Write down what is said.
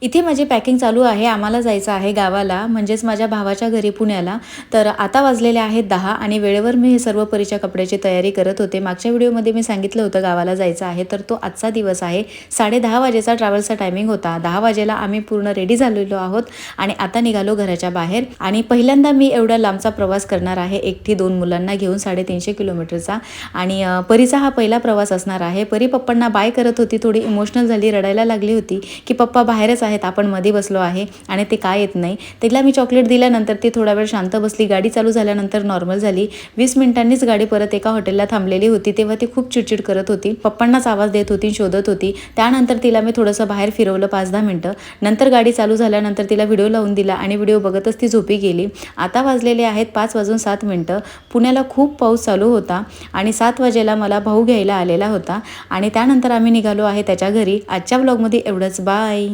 इथे माझी पॅकिंग चालू आहे। आम्हाला जायचं आहे गावाला, म्हणजेच माझ्या भावाच्या घरी पुण्याला। तर आता वाजलेले आहेत 10 आणि वेळेवर मी हे सर्व परीच्या कपड्याची तयारी करत होते। मागच्या व्हिडिओमध्ये मी सांगितलं होतं गावाला जायचं आहे, तर तो आजचा दिवस आहे। 10:30 वाजेचा ट्रॅव्हलचा टायमिंग होता। 10 वाजेला आम्ही पूर्ण रेडी झालेलो आहोत आणि आता निघालो घराच्या बाहेर। आणि पहिल्यांदा मी एवढा लांबचा प्रवास करणार आहे, एकटी 2 मुलांना घेऊन 350 किलोमीटरचा। आणि परीचा हा पहिला प्रवास असणार आहे। परी पप्पांना बाय करत होती, थोडी इमोशनल झाली, रडायला लागली होती की पप्पा बाहेरच आहेत, आपण मध्ये बसलो आहे आणि ते काय येत नाही। तिला मी चॉकलेट दिल्यानंतर ती थोडा वेळ शांत बसली। गाडी चालू झाल्यानंतर नॉर्मल झाली। 20 मिनिटांनीच गाडी परत एका हॉटेलला थांबलेली होती, तेव्हा ती खूप चिडचिड करत होती, पप्पांनाच आवाज देत होती, शोधत होती। त्यानंतर तिला मी थोडंसं बाहेर फिरवलं 5-10 मिनिटं। नंतर गाडी चालू झाल्यानंतर तिला व्हिडिओ लावून दिला आणि व्हिडिओ बघतच ती झोपी गेली। आता वाजलेले आहेत 5:07। पुण्याला खूप पाऊस चालू होता आणि 7 वाजेला मला भाऊ घ्यायला आलेला होता आणि त्यानंतर आम्ही निघालो आहे त्याच्या घरी। आजच्या व्लॉगमध्ये एवढंच, बाय।